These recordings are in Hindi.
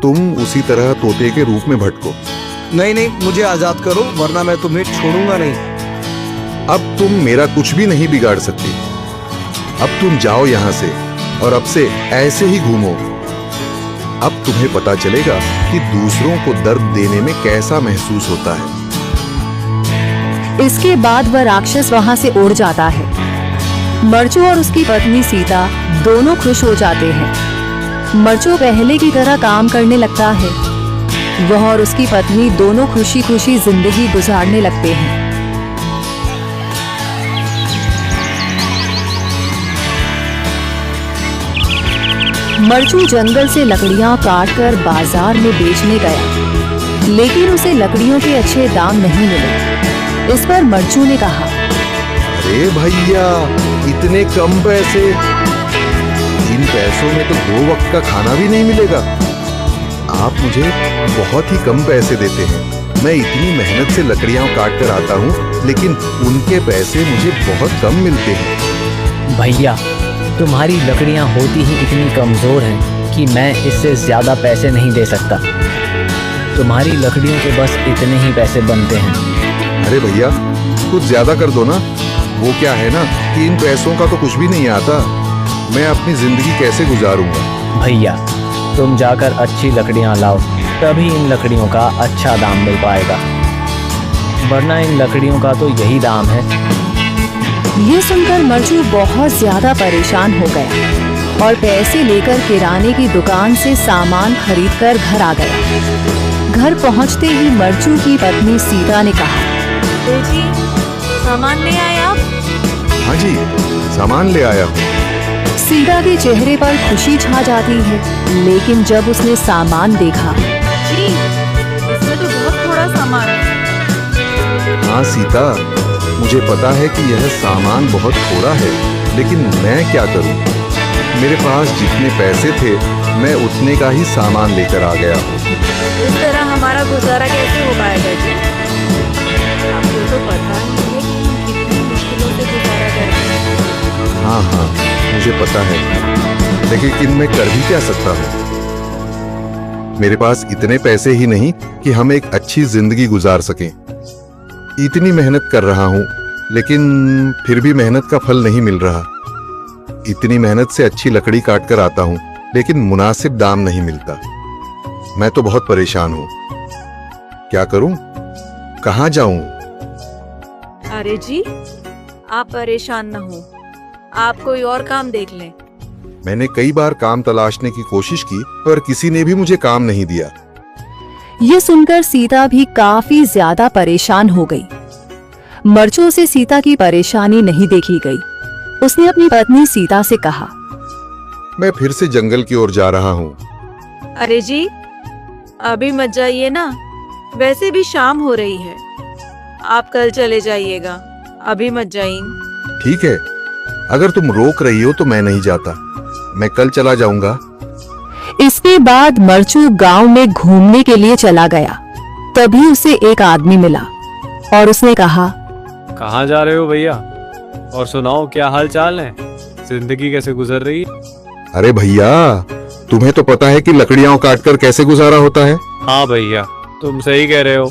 तुम उसी तरह तोते के रूप में भटको। नहीं नहीं, मुझे आजाद करो वरना मैं तुम्हें छोड़ूंगा नहीं। अब तुम मेरा कुछ भी नहीं बिगाड़ सकती। अब तुम जाओ यहाँ से और अब से ऐसे ही घूमो। अब तुम्हें पता चलेगा कि दूसरों को दर्द देने में कैसा महसूस होता है। इसके बाद वह राक्षस वहां से उड़ जाता है। मरचू और उसकी पत्नी सीता दोनों खुश हो जाते हैं। मरचू पहले की तरह काम करने लगता है। वह और उसकी पत्नी दोनों खुशी खुशी जिंदगी गुजारने लगते हैं। मरचू जंगल से लकड़ियां काटकर बाजार में बेचने गया, लेकिन उसे लकड़ियों के अच्छे दाम नहीं मिले। इस पर मरचू ने कहा, अरे भैया, इतने कम पैसे? इन पैसों में तो 2 वक्त का खाना भी नहीं मिलेगा। आप मुझे बहुत ही कम पैसे देते हैं। मैं इतनी मेहनत से लकड़ियां काट कर आता हूँ, लेकिन उनके पैसे मुझे बहुत कम मिलते हैं। भैया, तुम्हारी लकड़ियां होती ही इतनी कमज़ोर हैं कि मैं इससे ज़्यादा पैसे नहीं दे सकता। तुम्हारी लकड़ियों के बस इतने ही पैसे बनते हैं। अरे भैया, कुछ ज्यादा कर दो ना। वो क्या है ना कि इन पैसों का तो कुछ भी नहीं आता। मैं अपनी जिंदगी कैसे गुजारूंगा? भैया, तुम जाकर अच्छी लकड़ियां लाओ, तभी इन लकड़ियों का अच्छा दाम मिल पाएगा, वरना इन लकड़ियों का तो यही दाम है। ये सुनकर मरचू बहुत ज्यादा परेशान हो गया और पैसे लेकर किराने की दुकान से सामान खरीदकर घर आ गया। घर पहुंचते ही मरचू की पत्नी सीता ने कहा, जी, सामान ले आए आप? हाँ जी, सामान ले आया हूँ। सीता के चेहरे पर खुशी छा जाती है, लेकिन जब उसने सामान देखा, जी, इसमें तो बहुत थोड़ा सामान है। हाँ सीता, मुझे पता है कि यह सामान बहुत थोड़ा है, लेकिन मैं क्या करूं? मेरे पास जितने पैसे थे, मैं उतने का ही सामान लेकर आ गया हूँ। इस तरह हमारा गुजारा कैसे हो पाएगा जी? आपको तो पता ही है कि हम कितनी मुश्किलों से गुजारा करते हैं। हाँ हाँ, मुझे पता है, लेकिन मैं कर भी क्या सकता हूँ? मेरे पास इतने पैसे ही नहीं कि हम एक अच्छी जिंदगी गुजार सकें। इतनी मेहनत कर रहा हूँ, लेकिन फिर भी मेहनत का फल नहीं मिल रहा। इतनी मेहनत से अच्छी लकड़ी काट कर आता हूँ, लेकिन मुनासिब दाम नहीं मिलता। मैं तो बहुत परेशान हूँ। क्या करूँ? कहाँ जाऊँ? अरे जी, आप परेशान न हो, आप कोई और काम देख लें। मैंने कई बार काम तलाशने की कोशिश की, पर किसी ने भी मुझे काम नहीं दिया। ये सुनकर सीता भी काफी ज्यादा परेशान हो गई। मरचू से सीता की परेशानी नहीं देखी गई। उसने अपनी पत्नी सीता से कहा, मैं फिर से जंगल की ओर जा रहा हूँ। अरे जी, अभी मत जाइए ना, वैसे भी शाम हो रही है। आप कल चले जाइएगा, अभी मत जाइए। ठीक है, अगर तुम रोक रही हो तो मैं नहीं जाता। मैं कल चला जाऊंगा। इसके बाद मरचू गांव में घूमने के लिए चला गया। तभी उसे एक आदमी मिला और उसने कहा, कहाँ जा रहे हो भैया? और सुनाओ, क्या हाल चाल है? जिंदगी कैसे गुजर रही है? अरे भैया, तुम्हें तो पता है कि लकड़ियां काटकर कैसे गुजारा होता है। हाँ भैया, तुम सही कह रहे हो।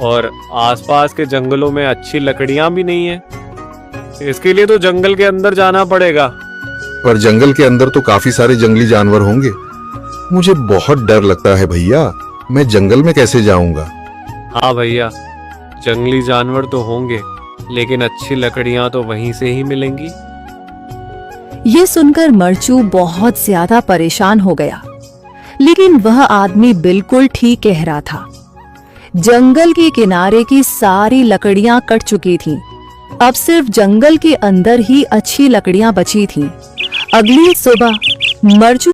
और आसपास के जंगलों में अच्छी लकड़ियां भी नहीं है। इसके लिए तो जंगल के अंदर जाना पड़ेगा। पर जंगल के अंदर तो काफी सारे जंगली जानवर होंगे। मुझे बहुत डर लगता है भैया, मैं जंगल में कैसे जाऊंगा? हाँ भैया, जंगली जानवर तो होंगे, लेकिन अच्छी लकड़ियां तो वहीं से ही मिलेंगी। ये सुनकर मरचू बहुत ज्यादा परेशान हो गया, लेकिन वह आदमी बिल्कुल ठीक कह रहा था। जंगल के किनारे की सारी लकड़ियां कट चुकी थीं। अब सिर्फ जंगल के अंदर ही अच्छी लकड़ियां बची थीं। अगली सुबह मरचू